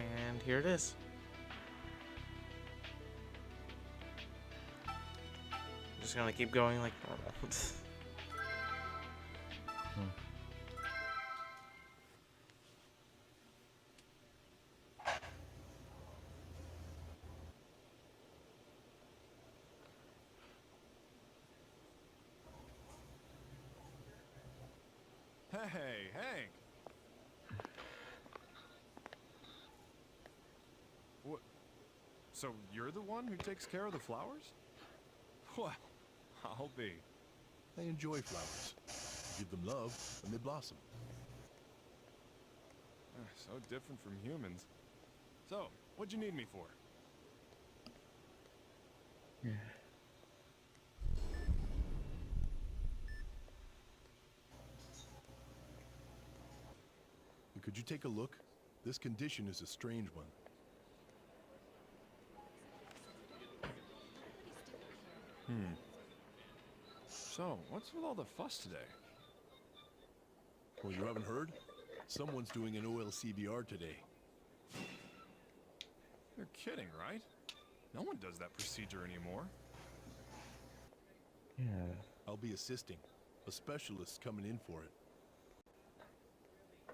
And here it is. Just gonna keep going like normal. Hey, Hank. What? So you're the one who takes care of the flowers? Well, I'll be. They enjoy flowers. You give them love, and they blossom. So different from humans. So, what'd you need me for? Yeah. Could you take a look? This condition is a strange one. So, what's with all the fuss today? Well, you haven't heard? Someone's doing an OLCVR today. You're kidding, right? No one does that procedure anymore. Yeah. I'll be assisting. A specialist coming in for it.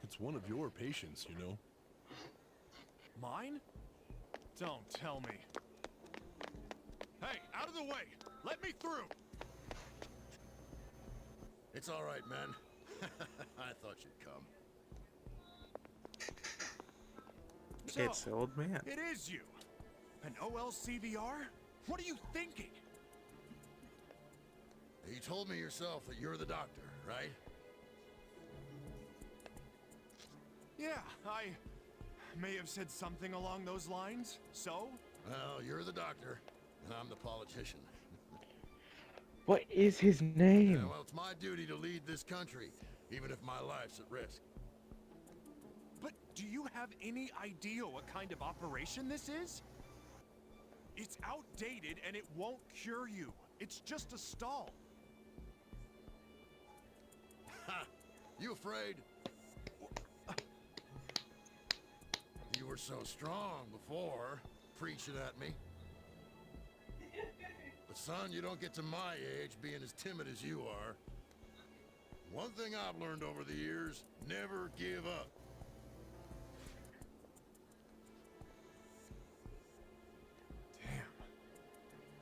It's one of your patients, you know. Mine? Don't tell me. Hey, out of the way! Let me through! It's all right, man. I thought you'd come. So, It's the old man. it is you! An OLCVR? What are you thinking? You told me yourself that you're the doctor, right? Yeah, I may have said something along those lines. So? Well, you're the doctor, and I'm the politician. What is his Yeah, name? well, it's my duty to lead this country, even if my life's at risk. But do you have any idea what kind of operation this is? It's outdated and it won't cure you. It's just a stall. Ha! You afraid? You were so strong before, preaching at me. But son, you don't get to my age being as timid as you are. One thing I've learned over the years, never give up. Damn.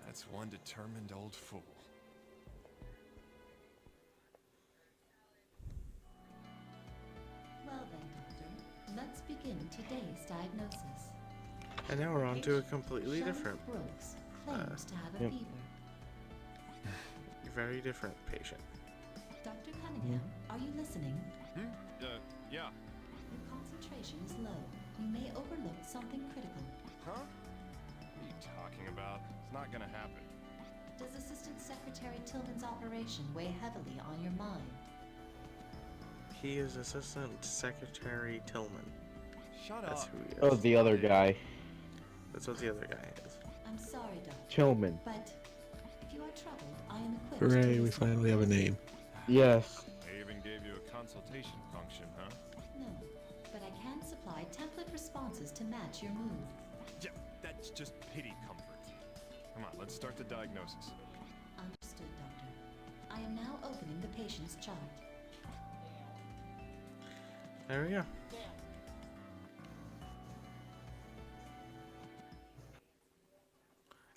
That's one determined old fool. Well then, Doctor, let's begin today's diagnosis. And now we're on to a Patient completely Sheriff different, Brooks claims to have a Yep. fever. very different patient. Dr. Cunningham, are you listening? Yeah. Your concentration is low. You may overlook something critical. Huh? What are you talking about? It's not gonna happen. Does Assistant Secretary Tillman's operation weigh heavily on your mind? He is Assistant Secretary Tillman. Shut That's up. who he is. Oh, the other guy. That's what the other guy is. I'm sorry, Doctor, Tillman. but if you are troubled, I am equipped Hooray, to we listen. finally have a name. Yes. They even gave you a consultation function, huh? No, but I can supply template responses to match your mood. Yeah, that's just pity comfort. Come on, let's start the diagnosis. Understood, Doctor. I am now opening the patient's chart. There we go.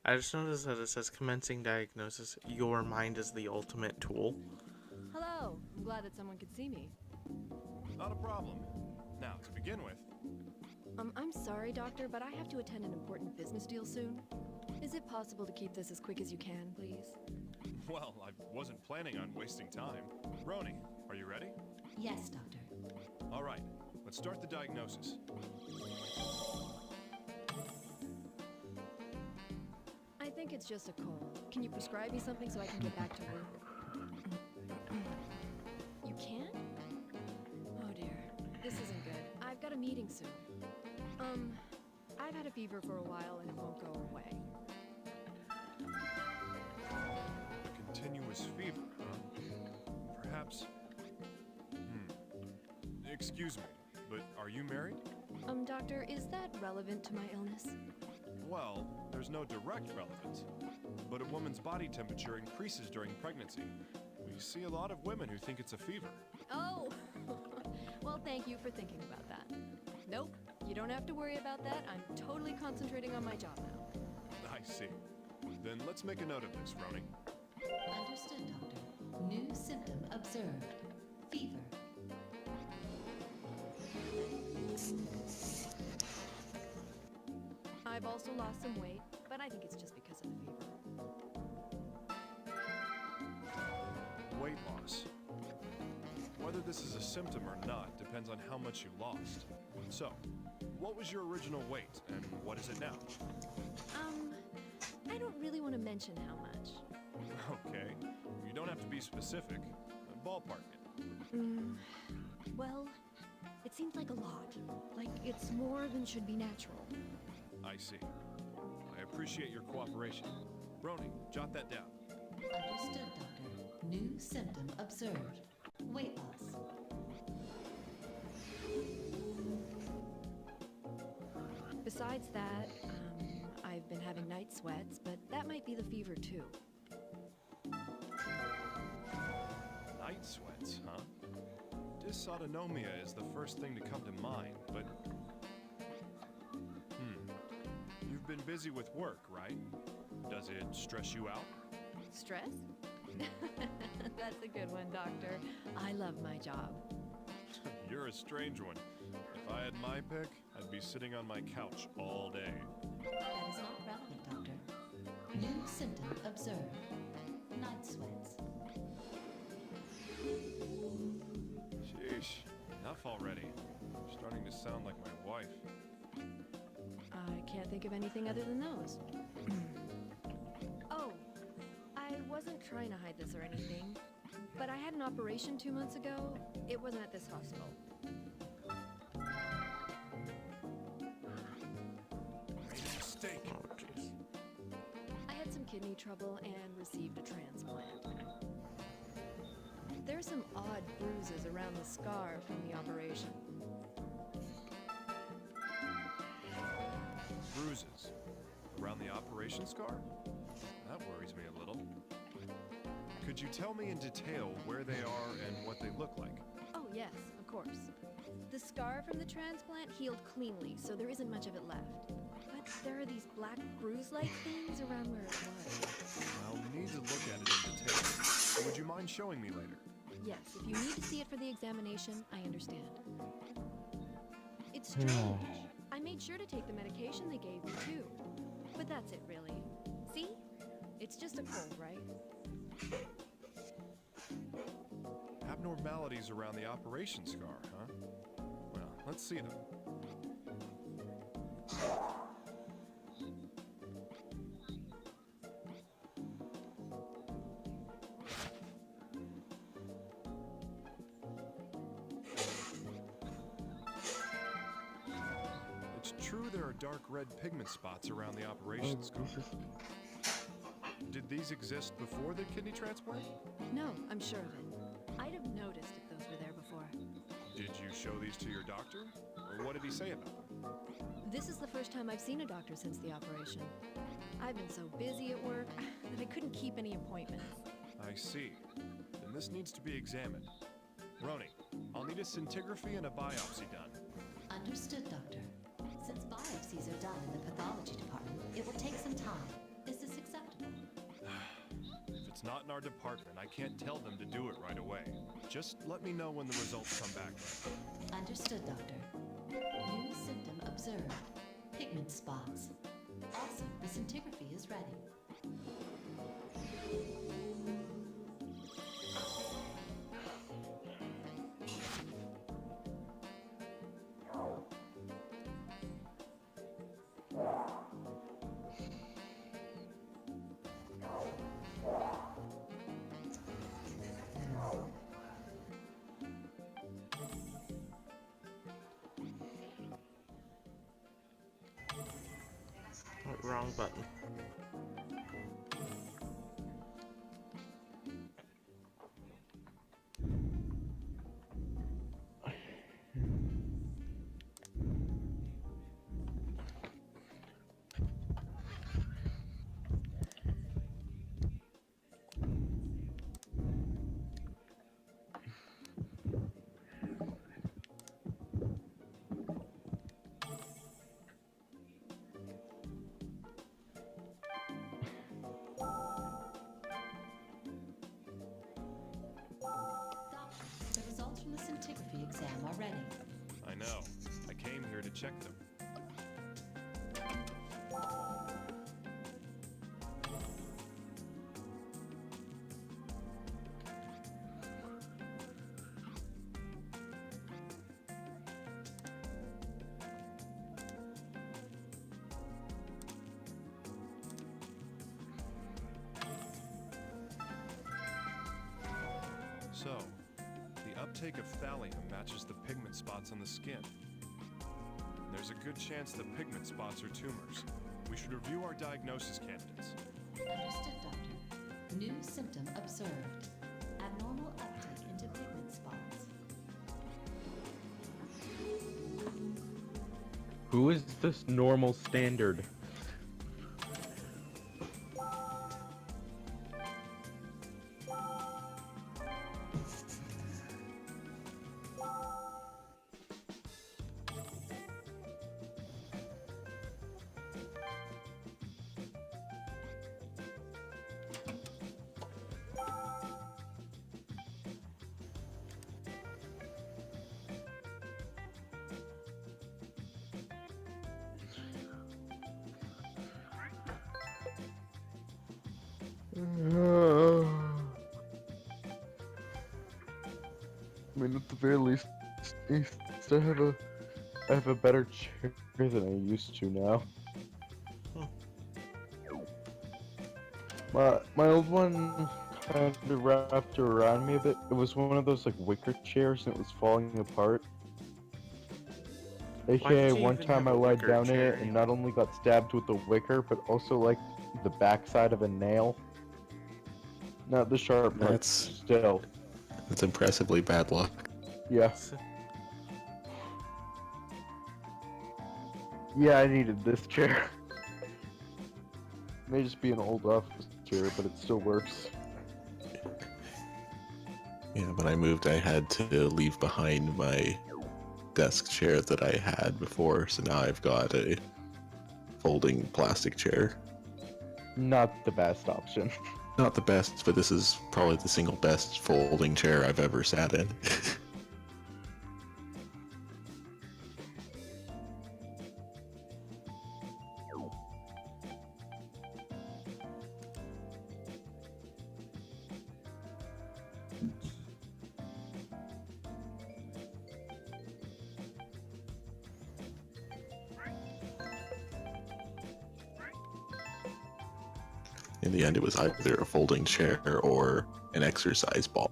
I just noticed that it says commencing diagnosis. Your mind is the ultimate tool. Hello. I'm glad that someone could see me. Not a problem. Now, to begin with, I'm sorry, doctor, but I have to attend an important business deal soon. Is it possible to keep this as quick as you can, please? well, I wasn't planning on wasting time. Roni, are you ready? Yes, Doctor. All right, let's start the diagnosis. I think it's just a cold. Can you prescribe me something so I can get back to work? You can? Oh dear. This isn't good. I've got a meeting soon. I've had a fever for a while and it won't go away. Continuous fever, huh? Perhaps... Excuse me, but are you married? Doctor, is that relevant to my illness? Well, there's no direct relevance, but a woman's body temperature increases during pregnancy. We see a lot of women who think it's a fever. Oh! Well, thank you for thinking about that. Nope, you don't have to worry about that. I'm totally concentrating on my job now. I see. Then let's make a note of this, Roni. Understood, Doctor. New symptom observed. Fever. I've also lost some weight, but I think it's just because of the fever. Weight loss. Whether this is a symptom or not depends on how much you lost. So, what was your original weight, and what is it now? I don't really want to mention how much. Okay, you don't have to be specific. Ballpark it. Well, it seems like a lot. Like it's more than should be natural. I see. I appreciate your cooperation. Roni, jot that down. Understood, Doctor. New symptom observed. Weight loss. Besides that, I've been having night sweats, but that might be the fever too. Night sweats, huh? Dysautonomia is the first thing to come to mind, but... You've been busy with work, right? Does it stress you out? Stress? That's a good one, Doctor. I love my job. You're a strange one. If I had my pick, I'd be sitting on my couch all day. That is not relevant, Doctor. New symptom observed. Night sweats. Sheesh, enough already. You're starting to sound like my wife. I can't think of anything other than those. Oh, I wasn't trying to hide this or anything, but I had an operation 2 months ago. It wasn't at this hospital. Made a mistake. Oh, jeez. I had some kidney trouble and received a transplant. There's some odd bruises around the scar from the operation. Bruises. Around the operation scar? That worries me a little. Could you tell me in detail where they are and what they look like? Oh, yes, of course. The scar from the transplant healed cleanly, so there isn't much of it left. But there are these black bruise-like things around where it was. I'll need to look at it in detail. Would you mind showing me later? Yes, if you need to see it for the examination, I understand. It's strange. I made sure to take the medication they gave me, too. But that's it, really. See? It's just a cold, right? Abnormalities around the operation scar, huh? Well, let's see them. It's true there are dark red pigment spots around the operation scar. Did these exist before the kidney transplant? No, I'm sure of it. I'd have noticed if those were there before. Did you show these to your doctor? Or what did he say about them? This is the first time I've seen a doctor since the operation. I've been so busy at work that I couldn't keep any appointments. I see. Then this needs to be examined. Roni, I'll need a scintigraphy and a biopsy done. Understood, Doctor. Since biopsies are done in the pathology department, it will take some time. Is this acceptable? If it's not in our department, I can't tell them to do it right away. Just let me know when the results come back. Understood, Doctor. New symptom observed. Pigment spots. Also, the scintigraphy is ready. Oh, wrong button. exam are ready. I know. I came here to check them. So, the uptake of thallium matches the pigment spots on the skin. There's a good chance the pigment spots are tumors. We should review our diagnosis candidates. Understood, Doctor. New symptom observed. Abnormal uptake into pigment spots. Who is this normal standard? I mean, at the very least, I have a better chair than I used to now. My old one kind of wrapped around me a bit. It was one of those like wicker chairs, and it was falling apart. AKA, did you one even time I have a lied wicker down in chair it and anyway? not only got stabbed with the wicker, but also like the backside of a nail. Not the sharp part, That's still. impressively bad luck. Yeah. Yeah, I needed this chair. May just be an old office chair, but it still works. Yeah, when I moved, I had to leave behind my desk chair that I had before, so now I've got a folding plastic chair. Not the best option. Not the best, but this is probably the single best folding chair I've ever sat in. In the end, it was either a folding chair or an exercise ball.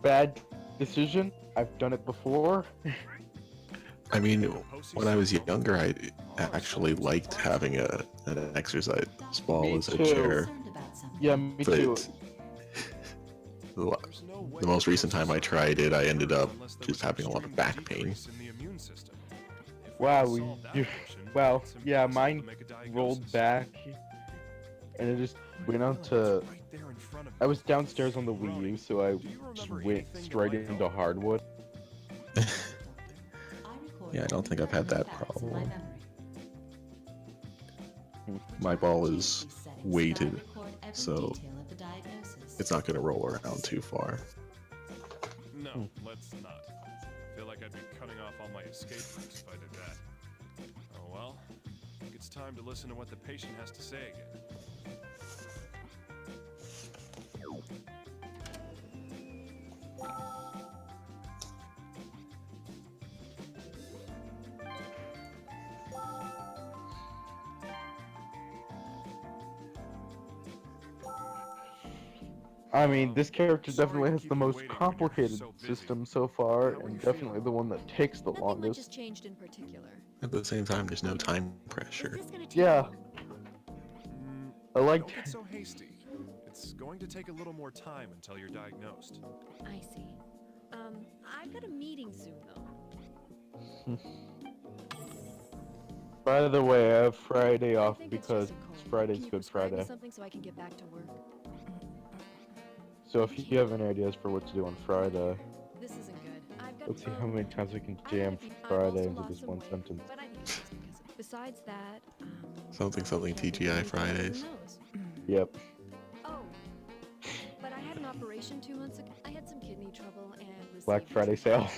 Bad decision. I've done it before. I mean, when I was younger, I actually liked having an exercise ball Me as a too. chair. Concerned about something. Yeah, me too. But There's no way the most recent time I tried it, I ended up unless there just was having a lot of extreme back pain. decrease in the immune system. If we Wow, can we- solve that you- portion, Well, it's yeah, impossible mine to make a rolled diagnosis. back, and it just went on It's to. right there in front of I you. was downstairs on the Wii U, so I Do you just remember went anything straight that might into help? hardwood. Yeah, I don't think I've had that problem. My ball is weighted, so it's not going to roll around too far. No, let's not. I feel like I'd be cutting off all my escape routes if I did that. Oh well. I think it's time to listen to what the patient has to say again. I mean, this character Sorry definitely to has keep the you most waiting when you're complicated so busy. system so far, How are and you definitely feeling? the one that takes the Nothing much has longest. changed in particular. At the same time, there's no time Is pressure. this gonna take Yeah, long? I liked. Don't get so hasty. It's going to take a little more time until you're diagnosed. I see. I've got a meeting soon though. By the way, I have Friday I off think it's because just a cold. Friday's Can you Good prescribe me Friday. something so I can get back to work? So if you have any ideas for what to do on Friday, This isn't good. I've got. let's see how many times we can I've jam had a few- I've Friday also into lost this some one weight, sentence. But I think it's just because of- Besides that, Something can't think of TGI anything other than Fridays. those. Yep. Oh, but I had an operation 2 months ago. I had some kidney trouble and received Black Friday sale.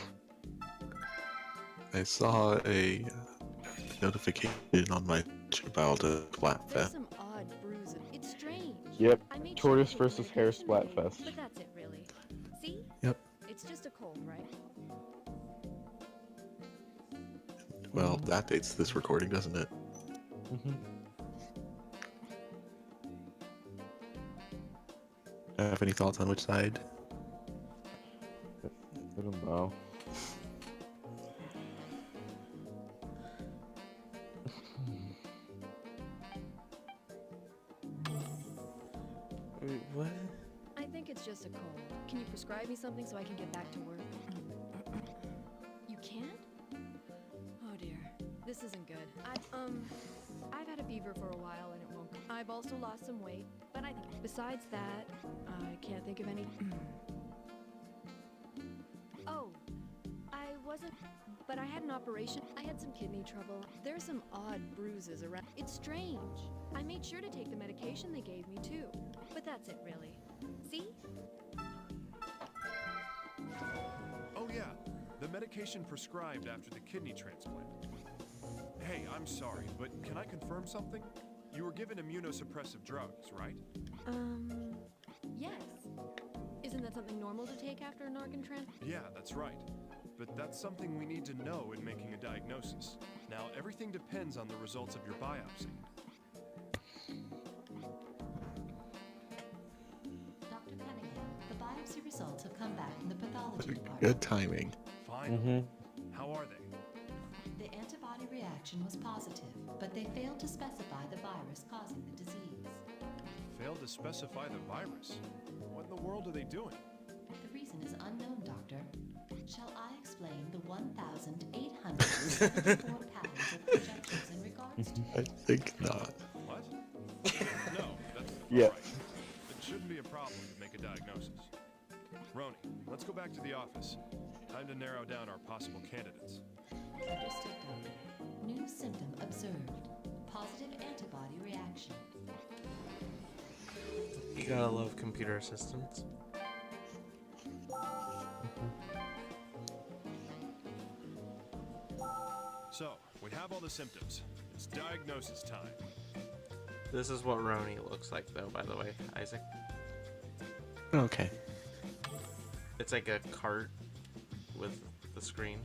I saw a notification on my about a There's Splatfest. some odd bruises. It's strange. Yep. I made Tortoise sure to take the versus Hare medication they gave me, Splatfest. But that's it, really. See? Yep. It's just a cold, right? Well, that dates this recording, doesn't it? Mhm. Have any thoughts on which side? I don't know. Wait, what? I think it's just a cold. Can you prescribe me something so I can get back to work? You can't? Oh dear. This isn't good. I've had a fever for a while and it won't. I've also lost some weight, but I think besides that, I can't think of any. Oh, I wasn't. But I had an operation. I had some kidney trouble. There's some odd bruises around. It's strange. I made sure to take the medication they gave me too. But that's it, really. See? Oh yeah, the medication prescribed after the kidney transplant. Hey, I'm sorry, but can I confirm something? You were given immunosuppressive drugs, right? Yes. Isn't that something normal to take after an organ transplant? Yeah, that's right. But that's something we need to know in making a diagnosis. Now, everything depends on the results of your biopsy. Dr. Cunningham, the biopsy results have come back from the pathology department. Good timing. Fine. Mhm. How are they? The antibody reaction was positive, but they failed to specify the virus causing the disease. Failed to specify the virus. What in the world are they doing? The reason is unknown, Doctor. Shall I explain the 1,874 patterns of projections in regards to I think not. What? No, that's Yeah. all right. It shouldn't be a problem to make a diagnosis. Roni, let's go back to the office. Time to narrow down our possible candidates. Understood, Doctor. New symptom observed. Positive antibody reaction. You gotta love computer assistants. So, we have all the symptoms. It's diagnosis time. This is what Roni looks like, though, by the way, Isaac. Okay. It's like a cart with the screen.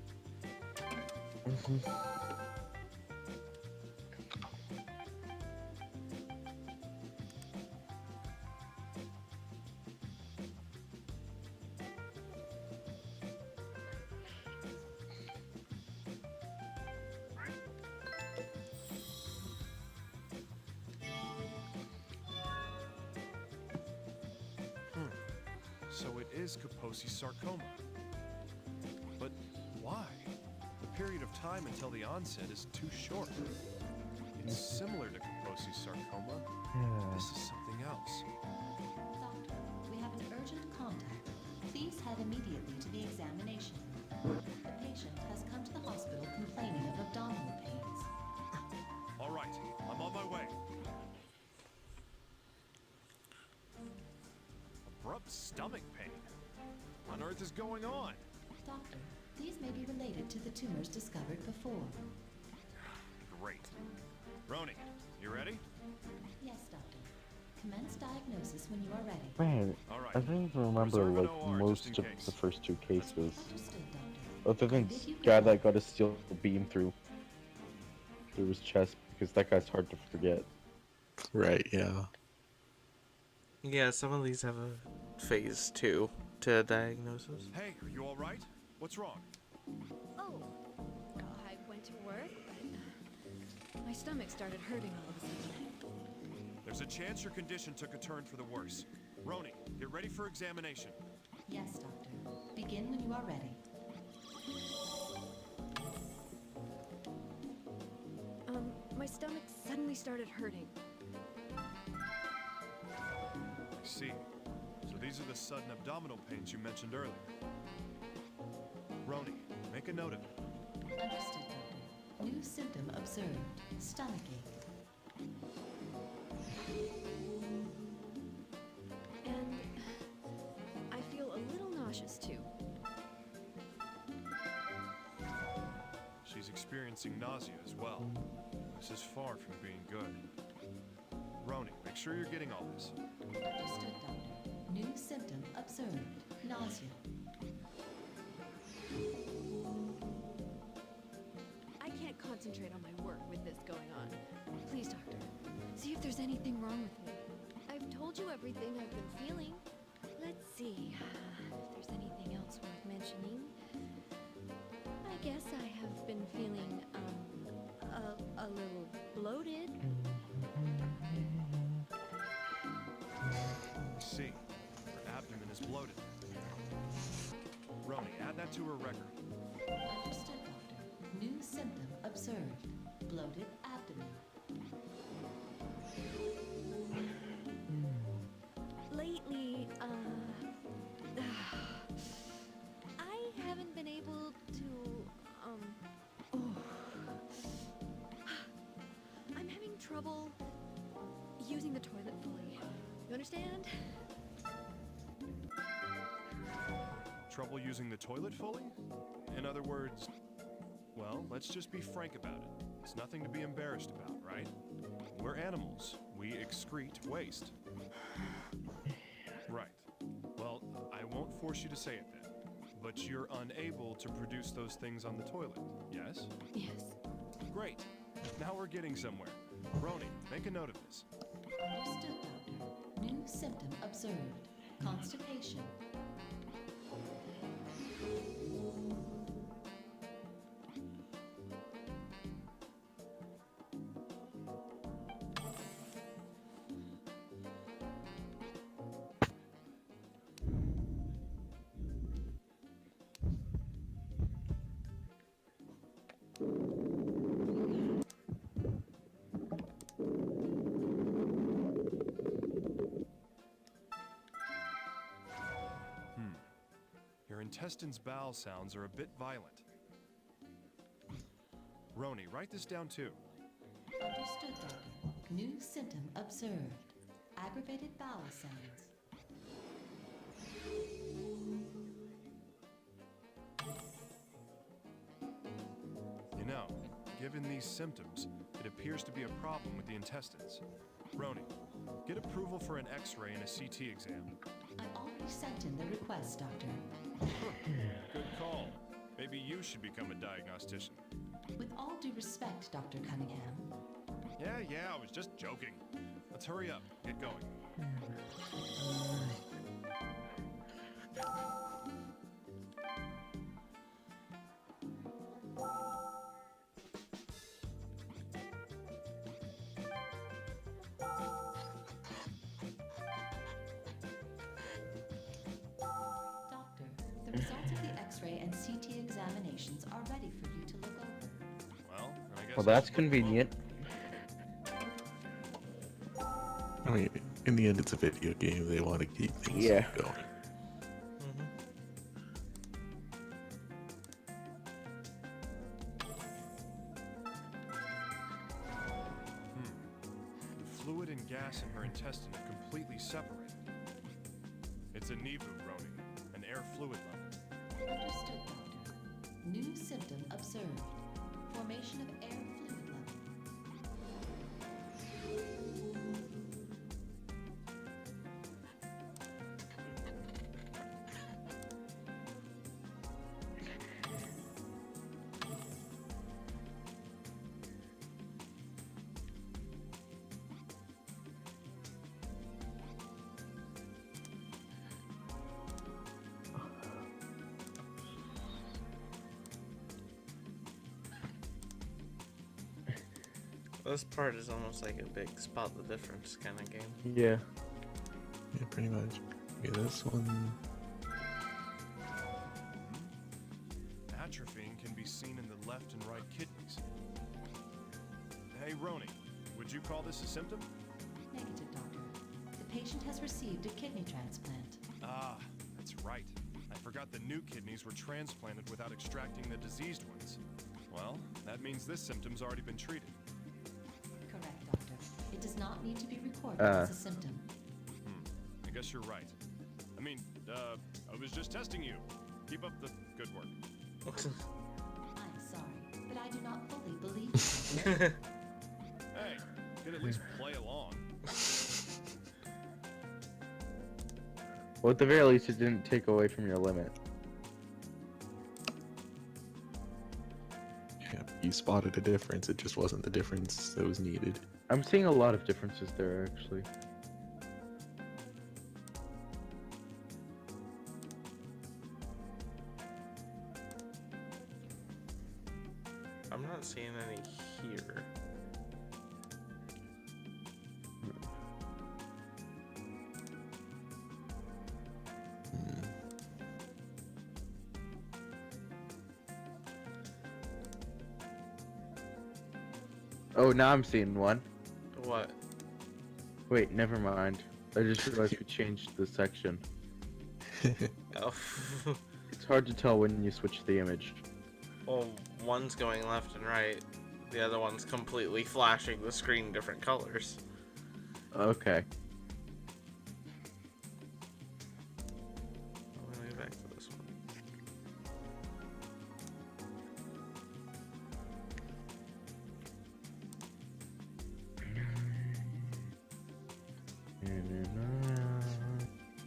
So it is Kaposi sarcoma. But why? The period of time until the onset is too short. It's similar to Kaposi sarcoma. This is something else. Doctor, we have an urgent contact. Please head immediately to the examination room. The patient has come to the hospital complaining of abdominal pains. All right, I'm on my way. Abrupt stomach pain. What on earth is going on? Doctor, these may be related to the tumors discovered before. Great. Roni, you ready? Yes, Doctor. Commence diagnosis when you are ready. Man, All right. I don't even remember Reserve an like OR most just of in case. the first two cases. Understood, Doctor. Other than Did you guy get- that got a steel beam through his chest, because that guy's hard to forget. Right, yeah. Yeah, some of these have a phase 2 to diagnosis. Hey, are you all right? What's wrong? Oh, I went to work, but my stomach started hurting all of a sudden. There's a chance your condition took a turn for the worse. Roni, get ready for examination. Yes, Doctor. Begin when you are ready. My stomach suddenly started hurting. I see. So these are the sudden abdominal pains you mentioned earlier. Roni, make a note of it. Understood, Doctor. New symptom observed. Stomach ache. And experiencing nausea as well. This is far from being good. Roni, make sure you're getting all this. Understood, Doctor. New symptom observed. Nausea. I can't concentrate on my work with this going on. Please, doctor, see if there's anything wrong with me. I've told you everything I've been feeling. Let's see if there's anything else worth mentioning. I guess I have been feeling, a little bloated. I see. Her abdomen is bloated. Roni, add that to her record. Understood, Doctor. New symptom observed. Bloated abdomen. Lately, I haven't been able to, I'm having trouble using the toilet fully. You understand? Trouble using the toilet fully? In other words, well, let's just be frank about it. It's nothing to be embarrassed about, right? We're animals. We excrete waste. Right. Well, I won't force you to say it then. But you're unable to produce those things on the toilet, yes? Yes. Great. Now we're getting somewhere. Roni, make a note of this. Understood, Doctor. New symptom observed. Constipation. Your intestines' bowel sounds are a bit violent. Roni, write this down too. Understood, Doctor. New symptom observed. Aggravated bowel sounds. You know, given these symptoms, it appears to be a problem with the intestines. Roni, get approval for an X-ray and a CT exam. I already sent in the request, Doctor. Good call. Maybe you should become a diagnostician. With all due respect, Dr. Cunningham, Yeah, I was just joking. Let's hurry up. Get going. Doctor, the results of the X-ray and CT examinations are ready for you to look over. Well, I guess. Well, that's convenient. I mean, in the end, it's a video game. They want to keep things Yeah. going. Mm-hmm. The fluid and gas in her intestine are completely separated. It's a NIVU, Roni, an air fluid level. Understood, Doctor. New symptom observed. Formation of air fluid level. This part is almost like a big spot the difference kind of game. Yeah. Yeah, pretty much. Okay, this one. Atrophying can be seen in the left and right kidneys. Hey, Roni, would you call this a symptom? Negative, Doctor. The patient has received a kidney transplant. Ah, that's right. I forgot the new kidneys were transplanted without extracting the diseased ones. Well, that means this symptom's already been treated. Correct, Doctor. It does not need to be recorded as a symptom. I guess you're right. I mean, I was just testing you. Keep up the good work. I'm sorry, but I I do not fully believe you. Hey, you could at least play along. Well, at the very least, it didn't take away from your limit. Yeah, you spotted a difference. It just wasn't the difference that was needed. I'm seeing a lot of differences there, actually. I'm not seeing any here. Hmm. Oh, now I'm seeing one. What? Wait, never mind. I just realized we changed the section. Oh. It's hard to tell when you switch the image. Well, one's going left and right. The other one's completely flashing the screen different colors. Okay. I'm gonna go back to this one.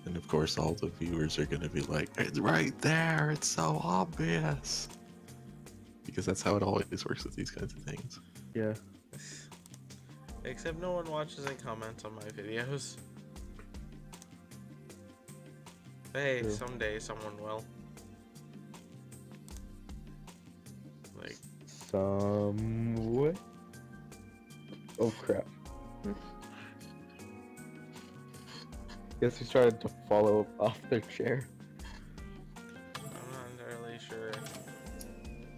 And of course, all the viewers are gonna be like, "It's right there! It's so obvious!" Because that's how it always works with these kinds of things. Yeah. Except no one watches and comments on my videos. Hey, True. someday someone will. Like, Somewhere. Oh crap. Guess we started to follow off their chair. I'm not entirely sure.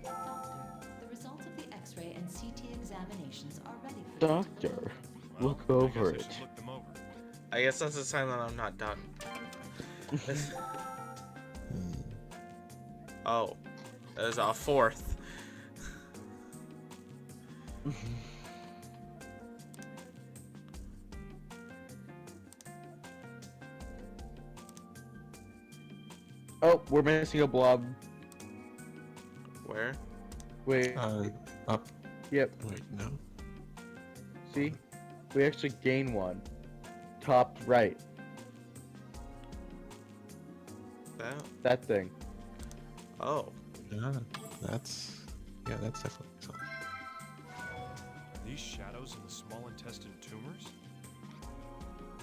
Doctor, the results of the X-ray and CT examinations are ready for you to Doctor, look. Well, look I over guess I it. should look them over. I guess that's a sign that I'm not done. Hmm. Oh, there's a fourth. Oh, we're missing a blob. Where? Wait, Up. yep, Wait, no. see? We actually gain one. Top right, That? that thing. Oh. Yeah, that's definitely something. Are these shadows in the small intestine tumors?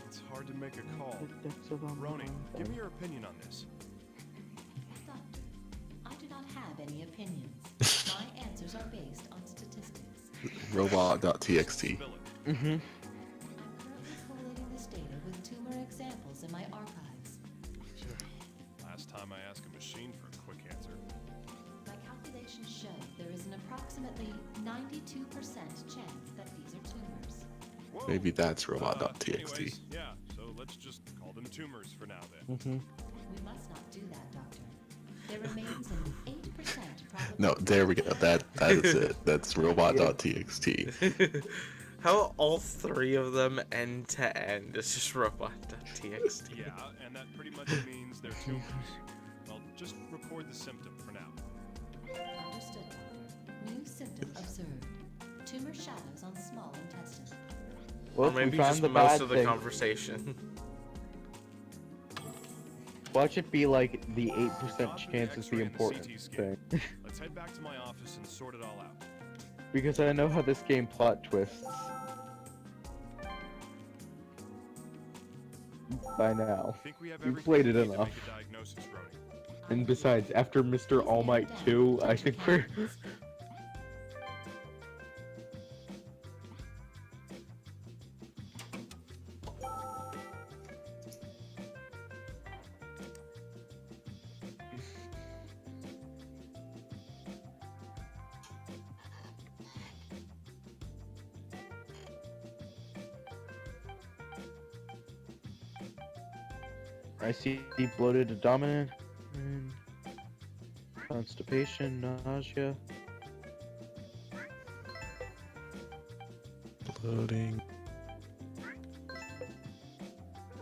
It's hard to make a call. Roni, give me your opinion on this. Doctor, I do not have any opinions. My answers are based on statistics. Robot.txt. Spill it. Mm-hmm. I'm currently collating this data with tumor examples in my archives. Last time I asked a machine for a quick answer. My calculations show there is an approximately 92% chance that these are tumors. Whoa. Maybe that's robot.txt. Anyways, yeah, so let's just call them tumors for now then. Mm-hmm. We must not do that, Doctor. There remains an 8% probability. No, there we go. That is it. That's robot.txt. How all three of them end to end is just robot.txt. Yeah, and that pretty much means they're tumors. Well, just record the symptom for now. Understood, Doctor. New symptom observed. Tumor shadows on small intestine. Well, Or maybe we found just the most bad of the thing. conversation. Watch it be like the 8% Gone through the chance is the X-ray and the important CT scan. thing. Let's head back to my office and sort it all out. Because I know how this game plot twists. By now. I think we have We've everything played we it need to enough. make a diagnosis, Roni. And besides, after Mr. All Might 2, I think we're... I see bloated abdomen, constipation, nausea. Loading.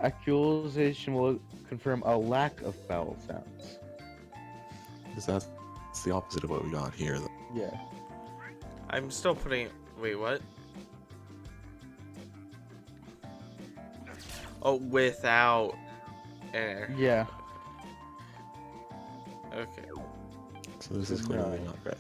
Accusation will confirm a lack of bowel sounds. Because that's the opposite of what we got here. Though. Yeah. I'm still putting. Wait, what? Oh, without air. Yeah. Okay. So this is clearly No. not right.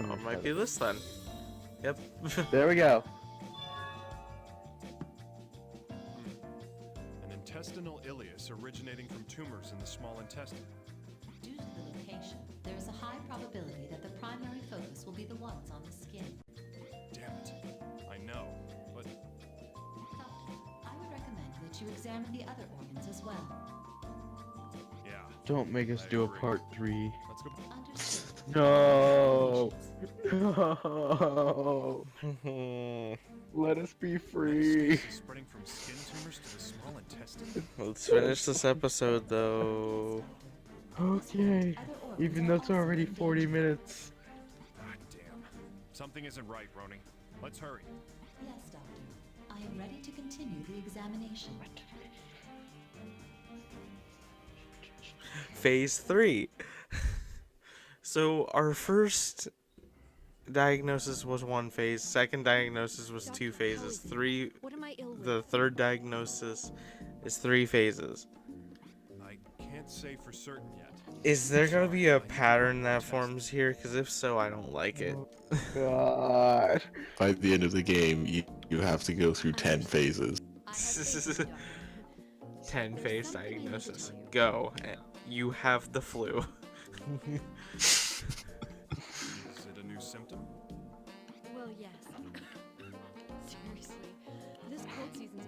Oh, it might be this then. Yep. There we go. An intestinal ileus originating from tumors in the small intestine. Due to the location, there is a high probability that the primary focus will be the ones on the skin. Damn it. I know, but Doctor, I would recommend that you examine the other organs as well. yeah. Don't make us I do a agree. part 3. Let's go. Understood. No. No. Let us be free. Is spreading from skin tumors to the small intestine? Let's finish this episode though. Okay. Other organs Even are though it's also already in 40 danger. minutes. God damn. Something isn't right, Roni. Let's hurry. Yes, Doctor. I am ready to continue the examination. Phase 3. So our first diagnosis was 1 phase, second diagnosis was 2 phases, What am I ill with? the third diagnosis is 3 phases. I can't say for certain yet. Is there gonna be a pattern that forms here? Because if so, I don't like it. God. By the end of the game, you have to go through 10 phases. I have faith in you, Doctor. 10 There's phase something I need to diagnosis. tell you. Go. You have the flu. Is it a new symptom? Well, yes. Seriously, this cold season's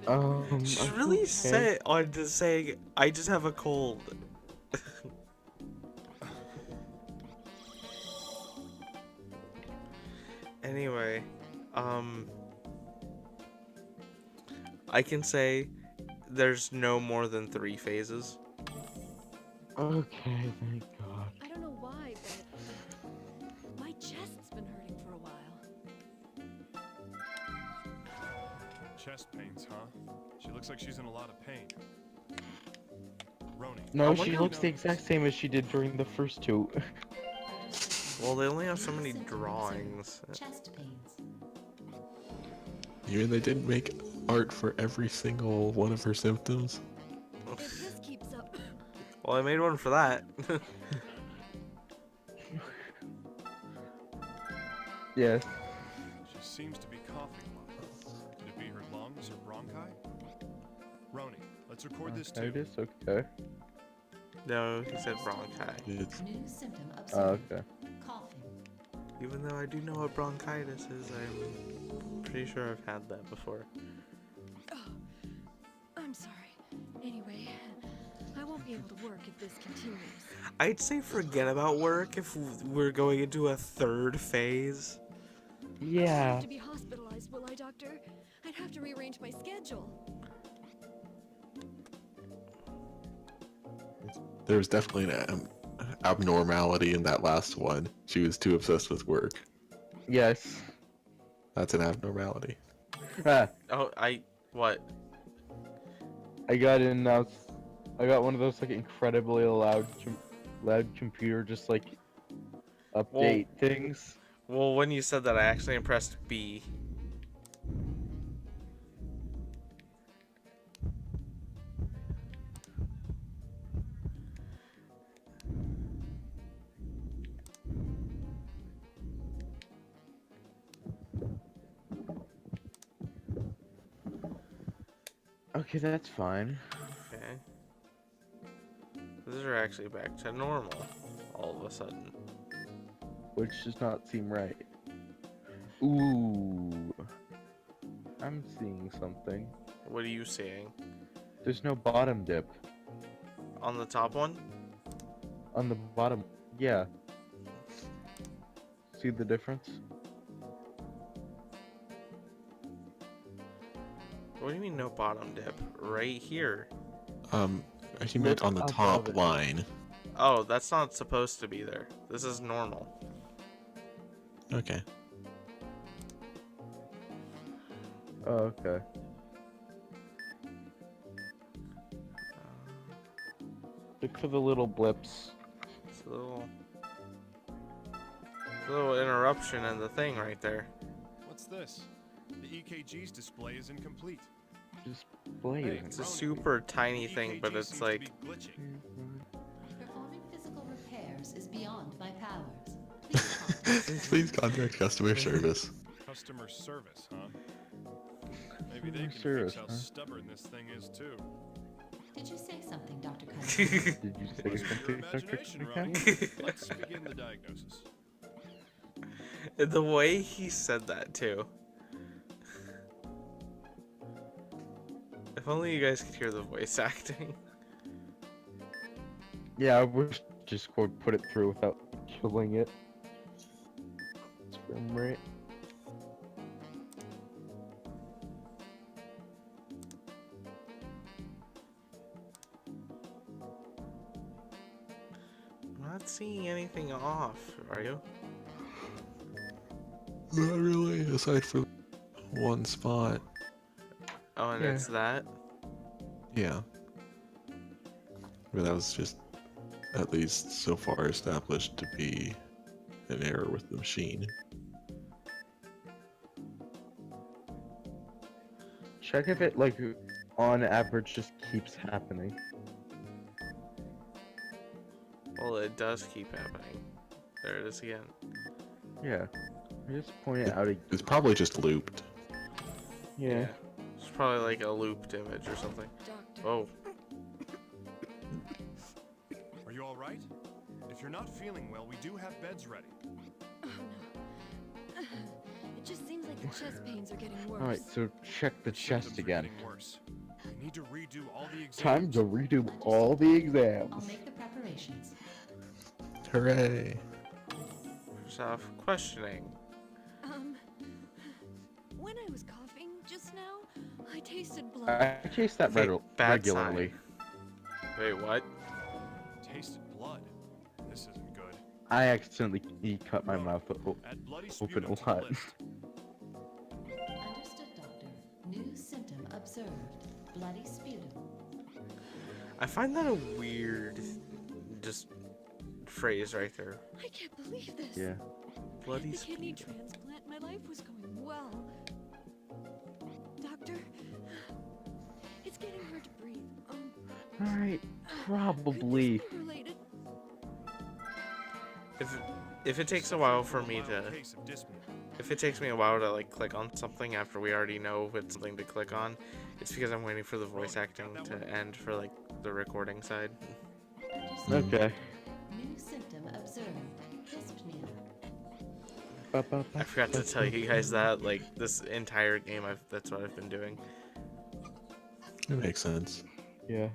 been. She's I'm really okay. set on just saying, I just have a cold. Anyway, I can say there's no more than 3 phases. Okay, thank God. I don't know why, but my chest's been hurting for a while. Chest pains, huh? She looks like she's in a lot of pain. Roni. No, I she wonder- looks the exact same as she did during the first 2. Well, they only have so many Symptom drawings. exhibit chest pains. You mean they didn't make art for every single one of her symptoms? If this keeps up, Well, I made one for that. Yes. She seems to be coughing a lot. Could it be her lungs or bronchi? Roni, let's record this too. Bronchitis? Okay. No, he said bronchi. It's New symptom Oh, observed. okay. Coughing. Even though I do know what bronchitis is, I'm pretty sure I've had that before. I'm sorry. Anyway, I won't be able to work if this continues. I'd say forget about work if we're going into a 3rd phase. I Yeah. have to be hospitalized, will I, Doctor? I'd have to rearrange my schedule. there was definitely an abnormality in that last one. She was too obsessed with work. Yes. That's an abnormality. Ah, Oh, what? I got in now. I got one of those like incredibly loud computer just like update things. Well, when you said that, I actually pressed B. Okay, that's fine. Okay. These are actually back to normal all of a sudden. Which does not seem right. Ooh. I'm seeing something. What are you seeing? There's no bottom dip. On the top one? On the bottom, yeah. See the difference? What do you mean no bottom dip? Right here. He meant on the Above top it. line. Oh, that's not supposed to be there. This is normal. Okay. Oh, okay. Look for the little blips. It's a little interruption in the thing right there. What's this? The EKG's display is incomplete. Just blaze. Hey, It's a super tiny The thing, but EKG it's seems to like be glitching. Performing physical repairs is beyond my powers. Please contact Please contact customer service. Customer service, huh? Maybe they can Service, fix how huh? stubborn this thing is too. Did you say something, Dr. Cunningham? Did you say Must be your something, Dr. imagination, Cunningham? Ronnie. Let's begin the diagnosis. the way he said that too. If only you guys could hear the voice acting. Yeah, I wish Discord put it through without killing it. It's frame rate. I'm not seeing anything off, are you? Not really, aside from one spot. Oh, and Yeah. it's that? Yeah. But that was just, at least so far, established to be an error with the machine. Check if it, like, on average just keeps happening. Well, it does keep happening. There it is again. Yeah. I just point it out again. It's probably just looped. Yeah. It's probably like a looped image or something. Doctor. Oh, Are you all right? If you're not feeling well, we do have beds ready. Oh no. It just seems like the chest pains are getting worse. Alright, so check the chest Symptoms are again. getting worse. We need to redo all the exams. Time to redo all the I'll exams. make the preparations. Hooray! first off, questioning. When I was coughing just now, I tasted blood. I chase that Okay, bad regularly. Wait, what? Tasted blood. This isn't good. I accidentally cut my Rowan, mouth Add bloody open sputum a to the lot. list. Understood, Doctor. New symptom observed. Bloody sputum. I find that a weird, just phrase right there. I can't believe this. Yeah. Bloody The kidney sputum. transplant, my life was going well. Doctor, it's getting hard to breathe. Alright, Could probably. this be related? If it takes a while for me Mild to, case of dyspnea. if it takes me a while to like click on something after we already know it's something to click on, it's because I'm waiting for the voice acting to end for like the recording side. Understood. Okay. New symptom observed. Dyspnea. I forgot to tell you guys that like this entire game, that's what I've been doing. It makes sense. Yeah.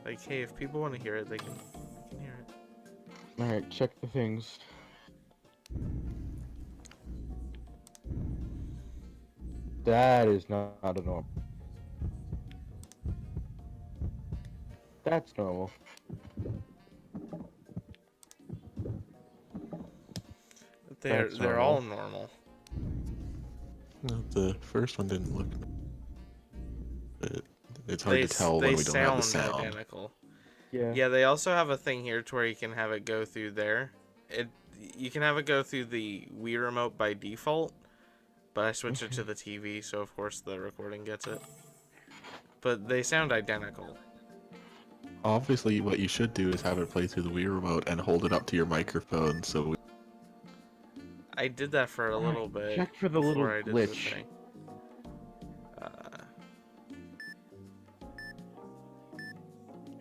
Like, hey, if people want to hear it, they can hear it. Alright, check the things. That is not a normal. That's normal. They're That's they're all normal. No, the first one didn't look. It's hard to s- tell when we don't have the sound. identical. Yeah. Yeah, they also have a thing here to where you can have it go through there. You can have it go through the Wii remote by default, but I switched it to the TV, so of course the recording gets it. But they sound identical. Obviously, what you should do is have it play through the Wii remote and hold it up to your microphone so we... I did that for a little bit. check for the little before I did glitch. The thing.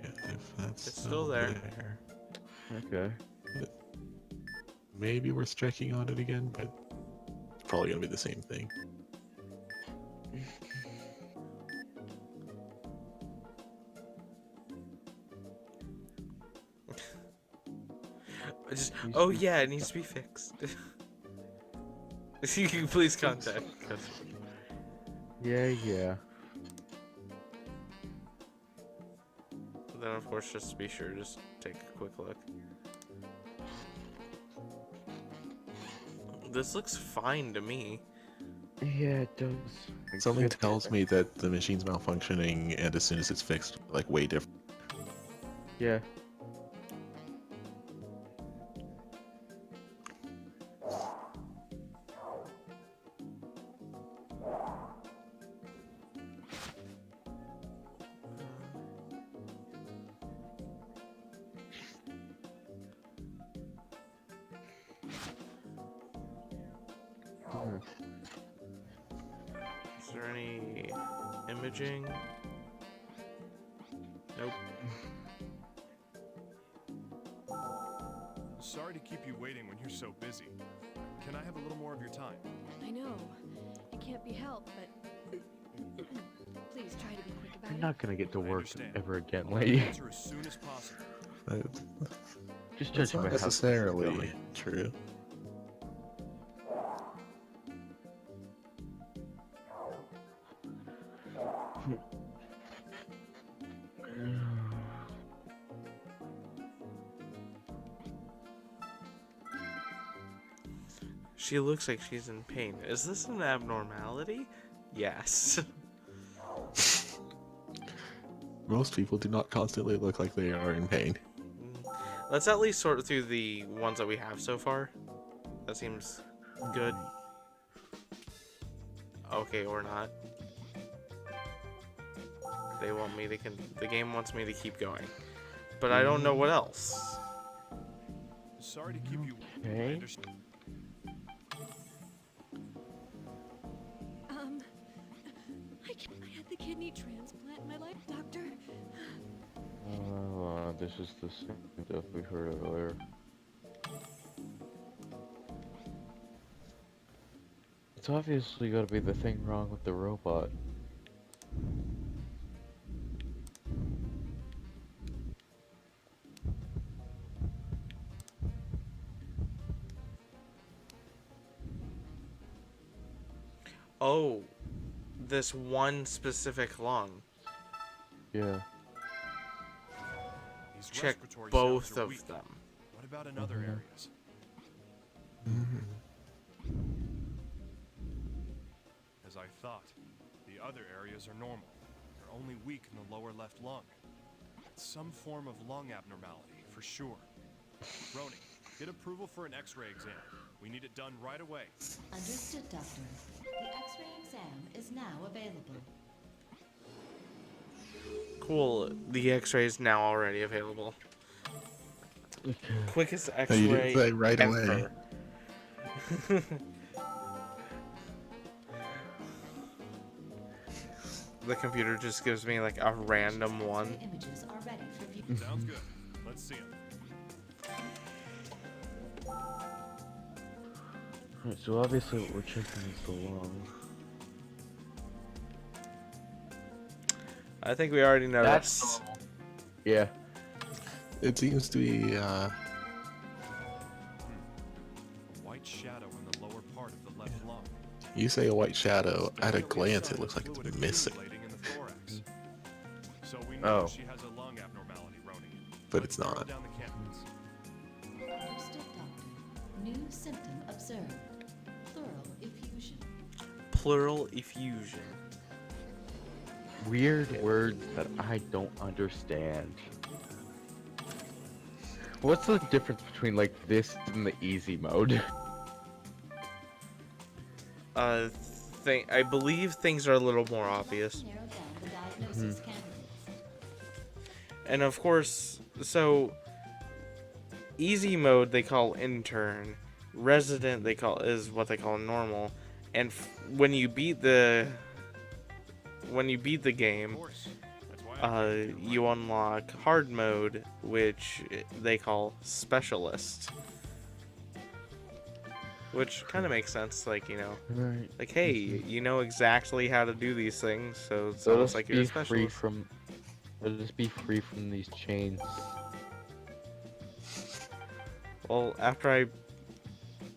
Yeah, if that's It's still there. Okay. Maybe worth checking on it again, but it's probably gonna be the same thing. Oh yeah, it needs to be fixed. You can please contact us. Yeah. Then of course, just be sure, just take a quick look. This looks fine to me. Yeah, it does. Something tells me that the machine's malfunctioning, and as soon as it's fixed, like way different. Yeah. Is there any imaging? Nope. Sorry to keep you waiting when you're so busy. Can I have a little more of your time? I know. It can't be helped, but please try to be quick about I'm it. not gonna get to I work understand. ever again, I'll lady. answer as soon as possible. Just That's judging not by how necessarily true. She looks like she's in pain. Is this an abnormality? Yes. Most people do not constantly look like they are in pain. Let's at least sort through the ones that we have so far. That seems good. Okay, or not. They want me to the game wants me to keep going. But I don't know what else. Sorry to keep you. Okay. I understand. I had the kidney transplant in my life, doctor. This is the same stuff we heard earlier. It's obviously gotta be the thing wrong with the robot. Oh, this one specific lung. Yeah. These Check respiratory both cells are of weak. them. What about in other areas? As I thought, the other areas are normal. They're only weak in the lower left lung. It's some form of lung abnormality, for sure. Roni, get approval for an X-ray exam. We need it done right away. Understood, Doctor. The X-ray exam is now available. Cool. The X-ray is now already available. Quickest Oh, you didn't X-ray say right away. ever. The computer just gives me like a random one. X-ray images are ready for view. Sounds good. Let's see him. Alright, so obviously what we're checking is the lung. I think we already know That's this. normal. Yeah. It seems to be, A white shadow in the lower part of the left lung. you say a white shadow, at a Definitely glance sign it looks of like fluid it's missing, accumulating in the thorax. So we know Oh. she has a lung abnormality, Roni. but Let's it's narrow not. down the candidates. Understood, Doctor. New symptom observed. Pleural effusion. Pleural effusion. Weird words that I don't understand. What's the difference between like this and the easy mode? I believe things are a little more obvious. Narrow down the diagnosis candidates. And of course, so easy mode they call intern, resident they call is what they call normal, and when you beat the Of game, course. That's why I you unlock hard mode, which they call specialist. Which kind of makes sense, like, you know, Right. like, hey, you know exactly how to do these things, so it's So almost let's like you're a be free specialist. from. Let us be free from these chains. Well, after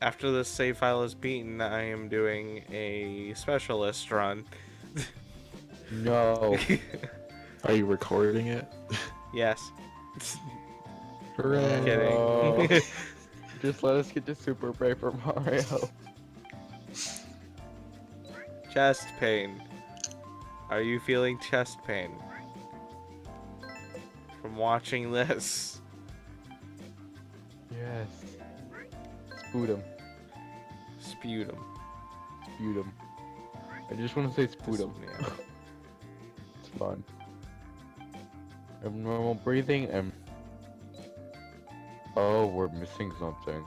this save file is beaten, I am doing a specialist run. No. Are you recording it? Yes. Hooray. Kidding. Just let us get to Super Paper Mario. Chest pain. Are you feeling chest pain from watching this? Yes. Sputum. Sputum. Sputum. I just want to say sputum. Yeah. It's fun. Abnormal breathing and... Oh, we're missing something.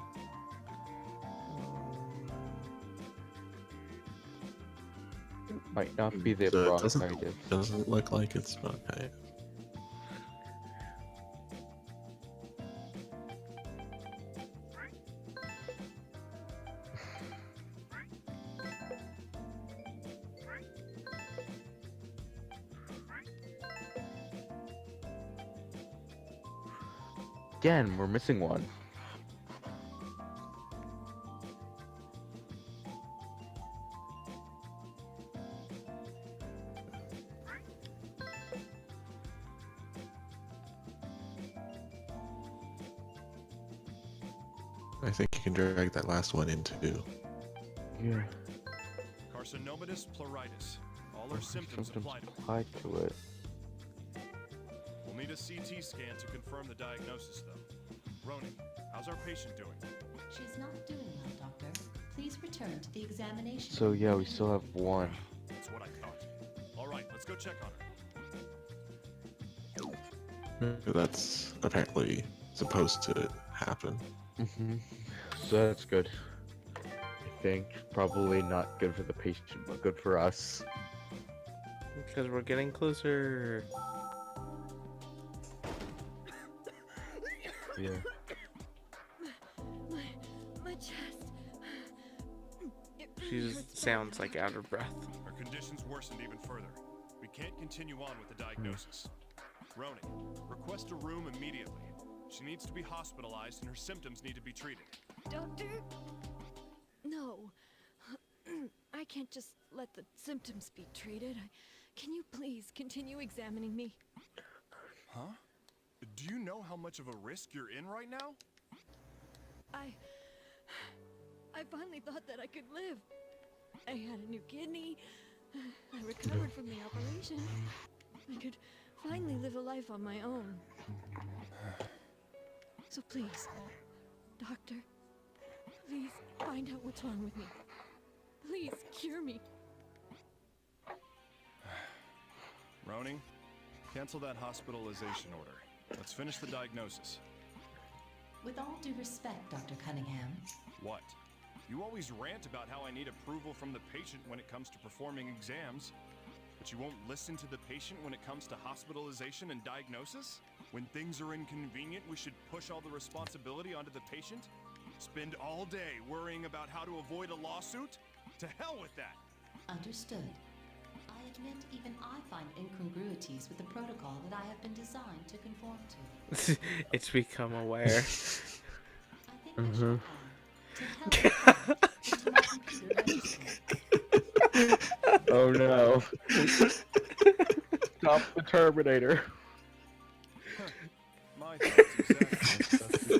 It might not be the So it bronchitis. doesn't look like it's okay. Again, we're missing one. I think you can drag that last one in too. Yeah. Carcinomatous pleuritis. All our symptoms apply to it. apply to it. We'll need a CT scan to confirm the diagnosis, though. Ronan, how's our patient doing? She's not doing well, Doctor. Please return to the examination. So yeah, we still have one. That's what I thought. All right, let's go check on her. That's apparently supposed to happen. So that's good. I think probably not good for the patient, but good for us. Because we're getting closer. Yeah. My chest. It She really just hurts so sounds bad. like out of breath. Her condition's worsened even further. We can't continue on with the diagnosis. Ronan, request a room immediately. She needs to be hospitalized and her symptoms need to be treated. Doctor? No. I can't just let the symptoms be treated. Can you please continue examining me? Huh? Do you know how much of a risk you're in right now? I finally thought that I could live. I had a new kidney. I recovered from the operation. I could finally live a life on my own. So please, doctor, please find out what's wrong with me. Please cure me. Ronan, cancel that hospitalization order. Let's finish the diagnosis. With all due respect, Dr. Cunningham, What? You always rant about how I need approval from the patient when it comes to performing exams, but you won't listen to the patient when it comes to hospitalization and diagnosis? When things are inconvenient, we should push all the responsibility onto the patient? Spend all day worrying about how to avoid a lawsuit? To hell with that! understood. I admit even I find incongruities with the protocol that I have been designed to conform to. It's become aware. I think I should add, to help into my computer registry. Oh no. Stop the Terminator. My thoughts exactly.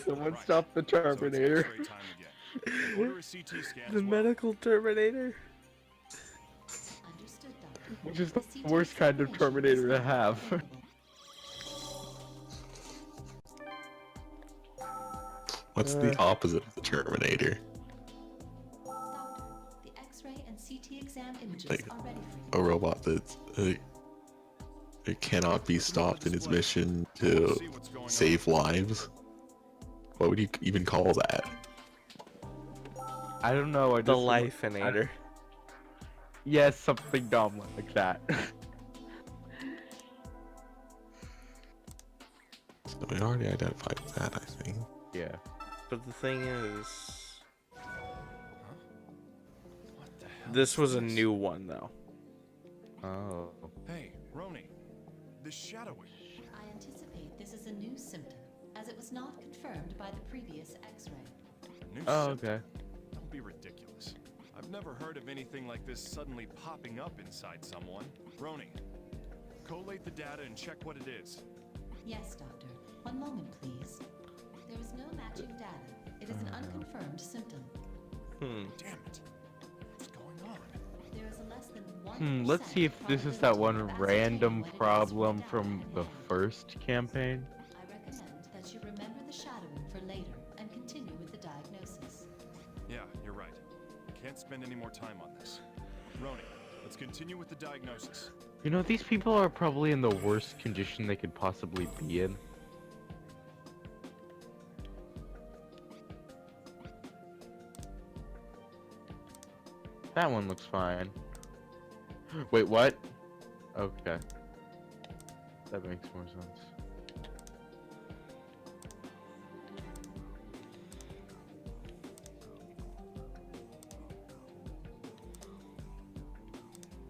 Someone Right. stop the So it's Terminator. X-ray time again. Order a CT scan The as well. medical Terminator. Understood, Doctor. Which is the CT worst kind of examination Terminator is to now have. available. What's the opposite of the Terminator? Doctor, the X-ray and CT exam images Like, are ready for A you. robot that it cannot be stopped in its mission to See what's going on. save lives. What would you even call that? I don't know. I The just Lifeinator. Yes, something dumb like that. So we already identified that, I think. Yeah. But the thing is, What the hell this is was a this? new one though. Oh. Hey, Ronan. This shadowing. I anticipate this is a new symptom, as it was not confirmed by the previous X-ray. A new Oh, symptom? okay. Don't be ridiculous. I've never heard of anything like this suddenly popping up inside someone. Roni, collate the data and check what it is. Yes, Doctor. One moment, please. There is no matching data. It is an unconfirmed symptom. Hmm. Damn it. What's going on? There is a less than 1% Let's see if this is that one probability of random ascertaining what it is problem data from at the hand. first campaign. I recommend that you remember the shadowing for later and continue with the diagnosis. Yeah, you're right. Can't spend any more time on this. Roni, let's continue with the diagnosis. You know, these people are probably in the worst condition they could possibly be in. That one looks fine. Wait, what? Okay. That makes more sense.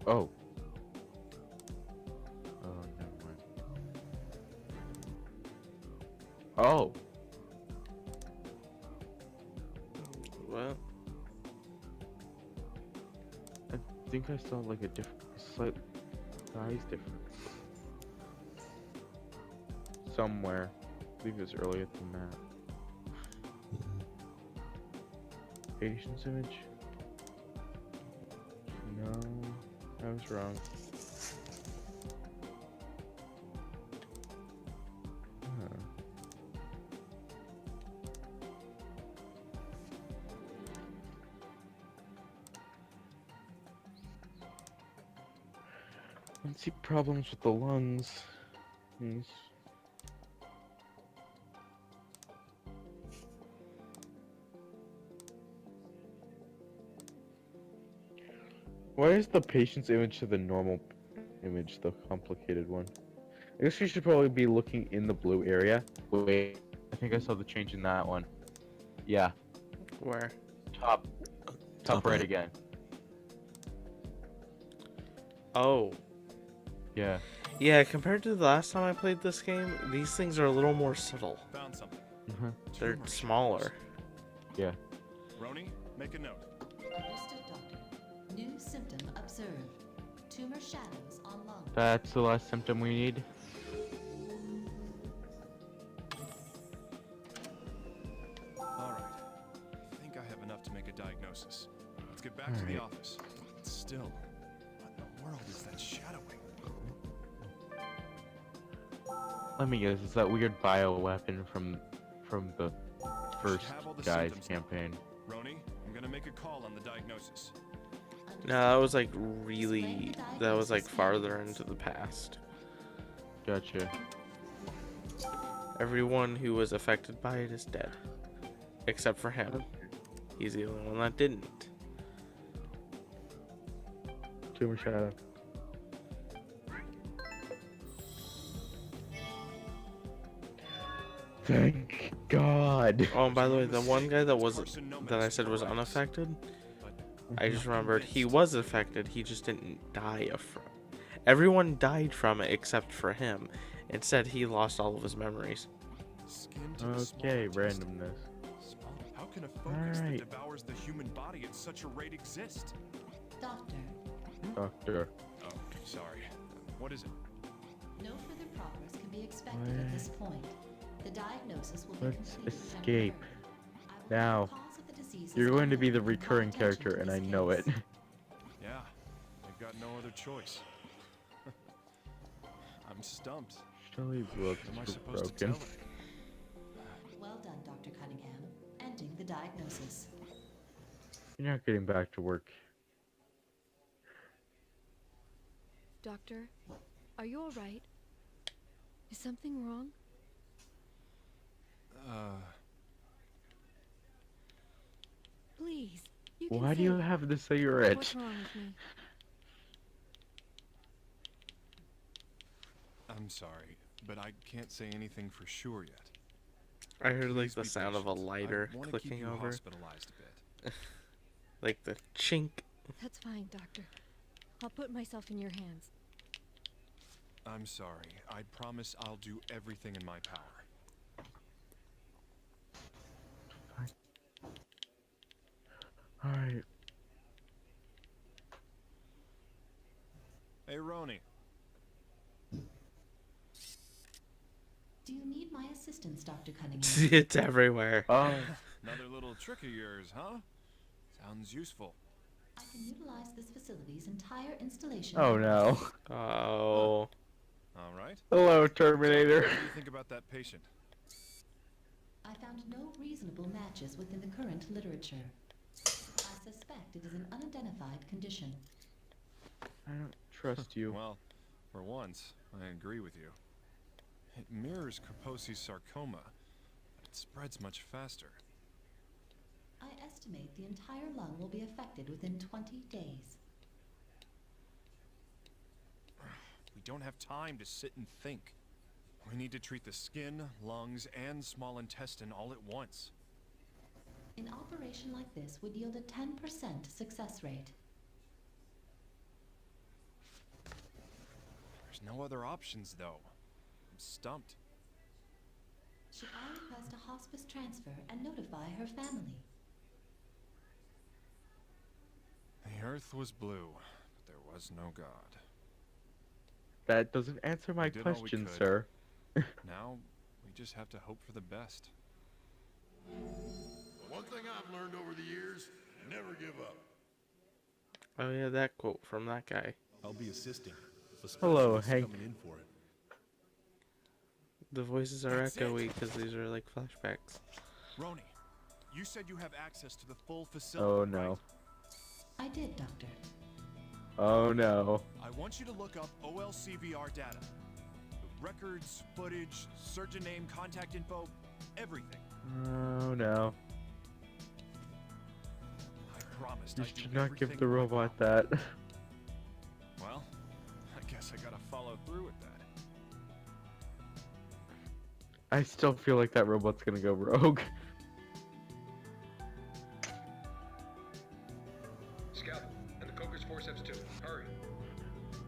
Oh. Oh, never mind. Oh. Well, I think I saw like a slight size difference. Somewhere. I believe it was earlier than that. Patient's image? No, I was wrong. Huh. I see problems with the lungs. Yes. Why is the patient's image to the normal image the complicated one? I guess we should probably be looking in the blue area. Wait, I think I saw the change in that one. Yeah, where? top Top right right. again. Oh. Yeah. Yeah, compared to the last time I played this game, these things are a little more subtle. Found something. They're Tumor smaller. Yeah. Roni, make a note. Understood, Doctor. New symptom observed. Tumor shadows on lung. That's the last symptom we need. All right. I think I have enough to make a diagnosis. Let's get back to the Alright. office. But still, what in the world is that shadowing? Let me guess, it's that weird bioweapon from the first have all the guy's symptoms now. campaign. Roni, I'm gonna make a call on the diagnosis. No, that was like really. That was like farther into the past. Gotcha. Everyone who was affected by it is dead. Except for him. He's the only one that didn't. Tumor shadow. Thank God. Oh, and by the way, the one guy that was Person known that I as said was Horizon. unaffected, But I just remembered he was affected. He just didn't die from. Everyone died from it except for him. Instead, he lost all of his memories. skin to the small Okay, intestine. randomness. Small- How can a fungus that Alright. devours the human body at such a rate exist? Doctor, Doctor. Oh, sorry. What is it? no further progress can be expected at this point. The diagnosis will be Let's completed escape. temporarily. I will Now, note the cause of the disease is You're going to be the unknown and call recurring attention character, to and this I know it. case. Yeah, I've got no other choice. I'm stumped. Shelly What looks am I supposed to broken. tell her? Well done, Dr. Cunningham. Ending the diagnosis. You're not getting back to work. Doctor, are you alright? Is something wrong? Please, you can Why do say you it. have the cigarette? What's wrong with me? I'm sorry, but I can't say anything for sure yet. I heard like Please the be sound of a patient. I lighter wanna keep clicking you over. hospitalized a bit. Like the chink. That's fine, Doctor. I'll put myself in your hands. I'm sorry. I promise I'll do everything in my power. Alright. assistance, Dr. Cunningham. It's everywhere. Oh, Another little trick of yours, huh? Sounds useful. I can utilize this facility's entire installation. oh no. Oh. All right. Hello, What Terminator. do you think about that patient? I found no reasonable matches within the current literature. I suspect it is an unidentified condition. I don't trust you. Well, for once, I agree with you. It mirrors Kaposi's sarcoma, but it spreads much faster. I estimate the entire lung will be affected within 20 days. We don't have time to sit and think. We need to treat the skin, lungs, and small intestine all at once. An operation like this would yield a 10% success rate. There's no other options, though. I'm stumped. Should I request a hospice transfer and notify her family? The earth was blue, but there was no God. That doesn't answer my We did all we question, could. sir. Now, we just have to hope for the best. One thing I've learned over the years, never give up. Oh yeah, that quote from that guy. I'll be assisting. A Hello, specialist Hank. coming in for it. The voices are That's it. echoey because these are like flashbacks. Roni, you said you have access to the full facility, Oh no. right? I did, Doctor. Oh no. I want you to look up OLCVR data. Records, footage, surgeon name, contact info, everything. Oh no. I promised You I'd do should not give everything the in my robot power. that. Well, I guess I gotta follow through with that. I still feel like that robot's gonna go rogue. Scout, and the Coker's forceps too. Hurry.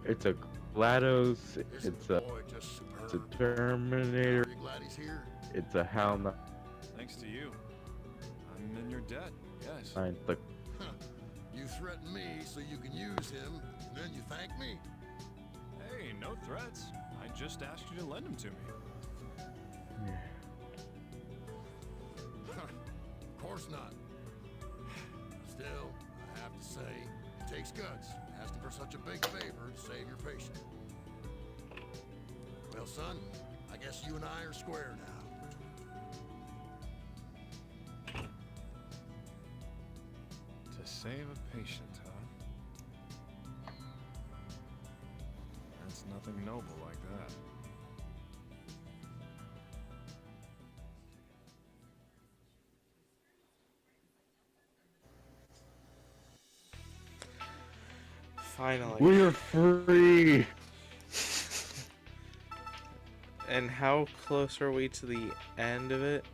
It's a GLaDOS, Isn't it's the a boy just it's superb? a Terminator, Are you glad he's here? it's a HAL Thanks to you. I'm in your debt, yes. 9. Look, You threaten me so you can use him, and then you thank me. Hey, no threats. I just asked you to lend him to me. Of course not. Still, I have to say, it takes guts asking for such a big favor to save your patient. Well, son, I guess you and I are square now. To save a patient, huh? That's nothing noble like that. Finally. we're free! And how close are we to the end of it?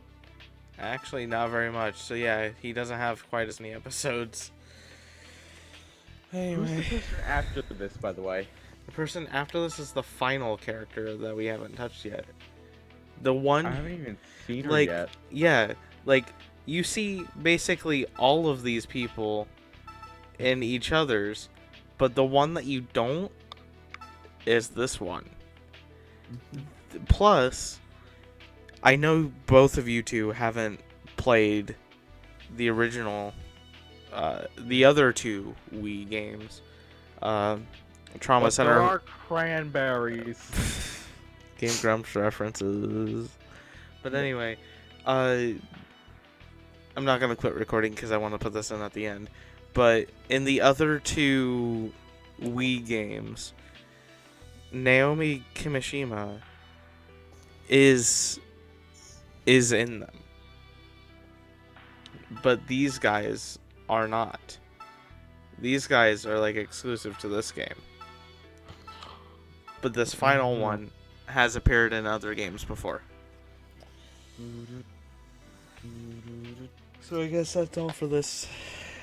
Actually, not very much. So yeah, he doesn't have quite as many episodes. Who's the Anyway, person after this, by the way? the person after this is the final character that we haven't touched yet. The I one, haven't even seen her like, yet. yeah, like you see basically all of these people in each other's, but the one that you don't is this one. Plus, I know both of you two haven't played the original, the other two Wii games, Trauma But Center, there are cranberries. Game Grumps references. But anyway, I'm not gonna quit recording because I want to put this in at the end. But in the other two Wii games, Naomi Kimishima is in them, but these guys are not. These guys are like exclusive to this game, but this final one has appeared in other games before. So I guess that's all for this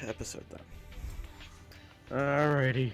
episode then. Alrighty.